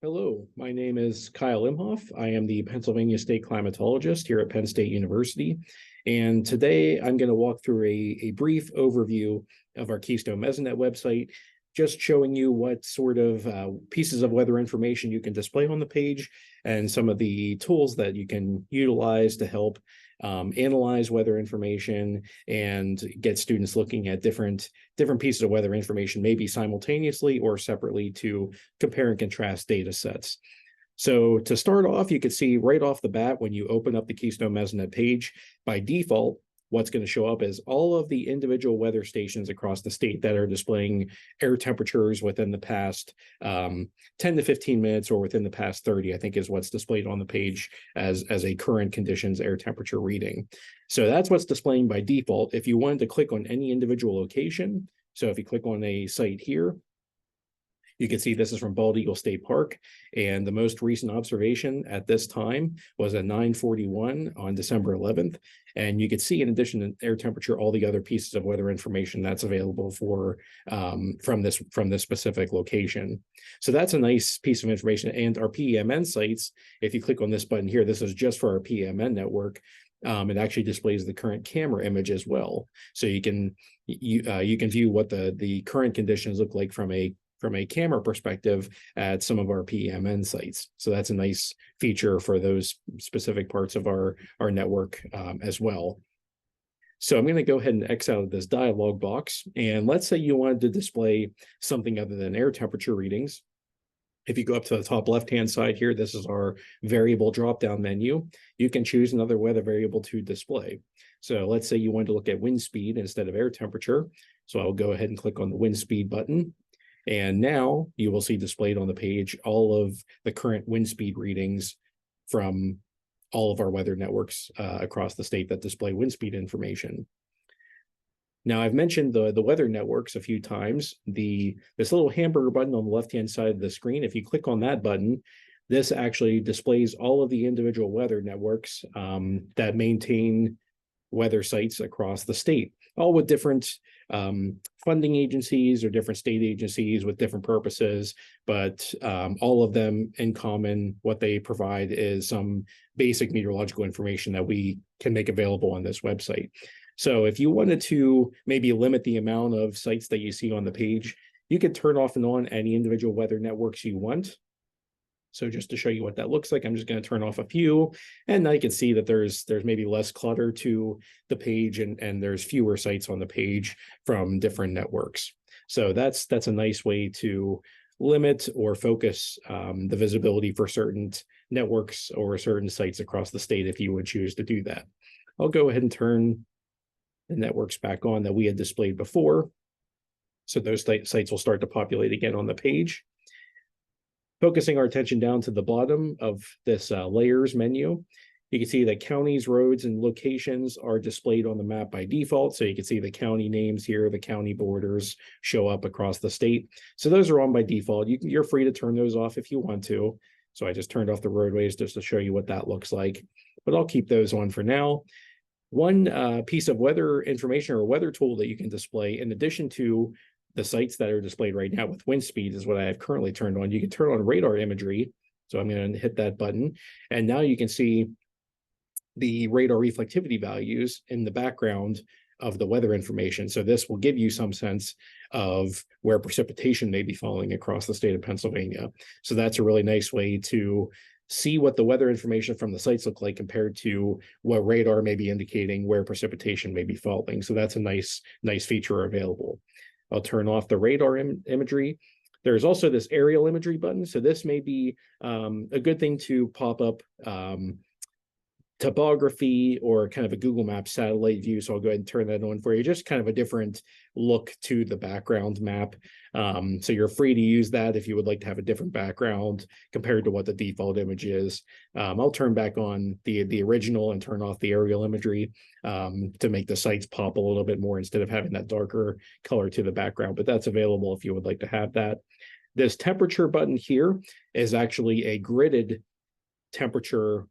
Hello, my name is Kyle Imhoff. I am the Pennsylvania State Climatologist here at Penn State University. And today I'm going to walk through a brief overview of our Keystone Mesonet website, just showing you what sort of pieces of weather information you can display on the page and some of the tools that you can utilize to help analyze weather information and get students looking at different pieces of weather information, maybe simultaneously or separately, to compare and contrast data sets. So to start off, you can see right off the bat when you open up the Keystone Mesonet page, by default, what's going to show up is all of the individual weather stations across the state that are displaying air temperatures within the past 10 to 15 minutes or within the past 30, I think is what's displayed on the page as a current conditions air temperature reading. So that's what's displaying by default. If you wanted to click on any individual location, so if you click on a site here, you can see this is from Bald Eagle State Park, and the most recent observation at this time was at 9:41 on December 11th. And you can see, in addition to air temperature, all the other pieces of weather information that's available for from this specific location. So that's a nice piece of information. And our PEMN sites, if you click on this button here, this is just for our PEMN network. It actually displays the current camera image as well, so you can view what the current conditions look like from a camera perspective at some of our PEMN sites. So that's a nice feature for those specific parts of our network as well. So I'm going to go ahead and X out of this dialog box. And let's say you wanted to display something other than air temperature readings. If you go up to the top left-hand side here, this is our variable drop-down menu. You can choose another weather variable to display. So let's say you wanted to look at wind speed instead of air temperature. So I'll go ahead and click on the wind speed button. And now you will see displayed on the page all of the current wind speed readings from all of our weather networks across the state that display wind speed information. Now, I've mentioned the weather networks a few times. This little hamburger button on the left-hand side of the screen, if you click on that button, this actually displays all of the individual weather networks that maintain weather sites across the state, all with different funding agencies or different state agencies with different purposes, but all of them in common, what they provide is some basic meteorological information that we can make available on this website. So if you wanted to maybe limit the amount of sites that you see on the page, you could turn off and on any individual weather networks you want. So just to show you what that looks like, I'm just going to turn off a few, and now you can see that there's maybe less clutter to the page, and there's fewer sites on the page from different networks. So that's a nice way to limit or focus the visibility for certain networks or certain sites across the state if you would choose to do that. I'll go ahead and turn the networks back on that we had displayed before. So those sites will start to populate again on the page. Focusing our attention down to the bottom of this layers menu, you can see that counties, roads, and locations are displayed on the map by default. So you can see the county names here, the county borders show up across the state. So those are on by default. You're free to turn those off if you want to. So I just turned off the roadways just to show you what that looks like, but I'll keep those on for now. One piece of weather information or weather tool that you can display, in addition to the sites that are displayed right now with wind speed, is what I have currently turned on. You can turn on radar imagery. So I'm going to hit that button. And now you can see the radar reflectivity values in the background of the weather information. So this will give you some sense of where precipitation may be falling across the state of Pennsylvania. So that's a really nice way to see what the weather information from the sites look like compared to what radar may be indicating where precipitation may be falling. So that's a nice feature available. I'll turn off the radar imagery. There's also this aerial imagery button. So this may be a good thing to pop up topography or kind of a Google Maps satellite view. So I'll go ahead and turn that on for you. Just kind of a different look to the background map. So you're free to use that if you would like to have a different background compared to what the default image is. I'll turn back on the original and turn off the aerial imagery to make the sites pop a little bit more instead of having that darker color to the background. But that's available if you would like to have that. This temperature button here is actually a gridded temperature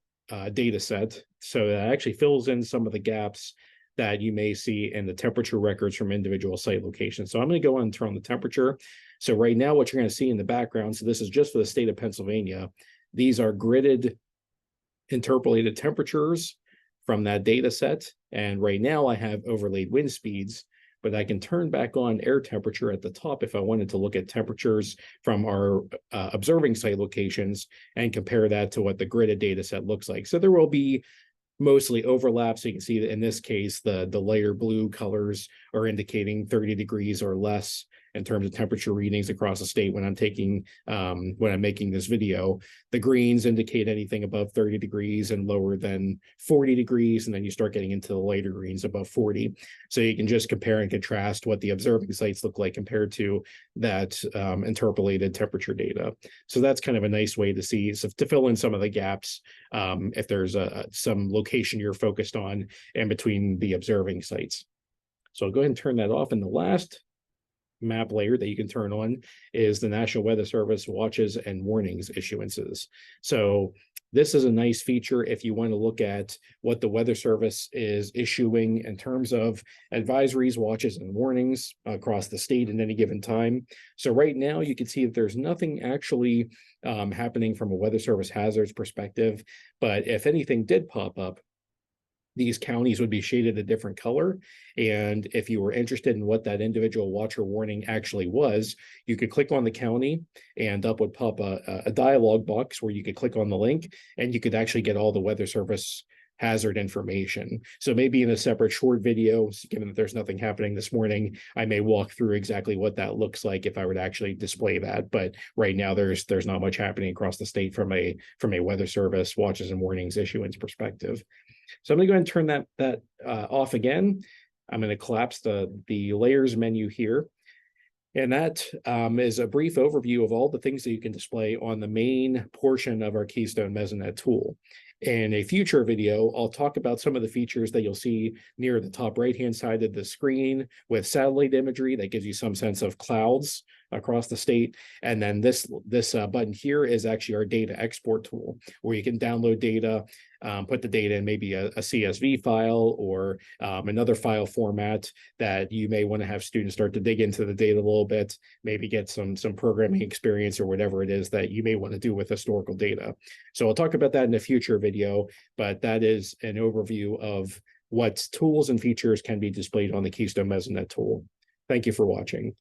data set. So that actually fills in some of the gaps that you may see in the temperature records from individual site locations. So I'm going to go on and turn on the temperature. So right now, what you're going to see in the background, so this is just for the state of Pennsylvania, these are gridded interpolated temperatures from that data set. And right now I have overlaid wind speeds, but I can turn back on air temperature at the top if I wanted to look at temperatures from our observing site locations and compare that to what the gridded data set looks like. So there will be mostly overlap. So you can see that in this case, the lighter blue colors are indicating 30 degrees or less in terms of temperature readings across the state when I'm making this video. The greens indicate anything above 30 degrees and lower than 40 degrees. And then you start getting into the lighter greens above 40. So you can just compare and contrast what the observing sites look like compared to that interpolated temperature data. So that's kind of a nice way to see, so to fill in some of the gaps if there's some location you're focused on in between the observing sites. So I'll go ahead and turn that off. And the last map layer that you can turn on is the National Weather Service watches and warnings issuances. So this is a nice feature if you want to look at what the Weather Service is issuing in terms of advisories, watches, and warnings across the state at any given time. So right now you can see that there's nothing actually happening from a Weather Service hazards perspective, but if anything did pop up, these counties would be shaded a different color. And if you were interested in what that individual watch or warning actually was, you could click on the county and up would pop a dialog box where you could click on the link and you could actually get all the Weather Service hazard information. So maybe in a separate short video, given that there's nothing happening this morning, I may walk through exactly what that looks like if I were to actually display that. But right now there's not much happening across the state from a Weather Service watches and warnings issuance perspective. So I'm going to go ahead and turn that off again. I'm going to collapse the layers menu here. And that is a brief overview of all the things that you can display on the main portion of our Keystone Mesonet tool. In a future video, I'll talk about some of the features that you'll see near the top right-hand side of the screen with satellite imagery that gives you some sense of clouds across the state. And then this button here is actually our data export tool, where you can download data, put the data in maybe a CSV file or another file format that you may want to have students start to dig into the data a little bit, maybe get some programming experience or whatever it is that you may want to do with historical data. So I'll talk about that in a future video, but that is an overview of what tools and features can be displayed on the Keystone Mesonet tool. Thank you for watching.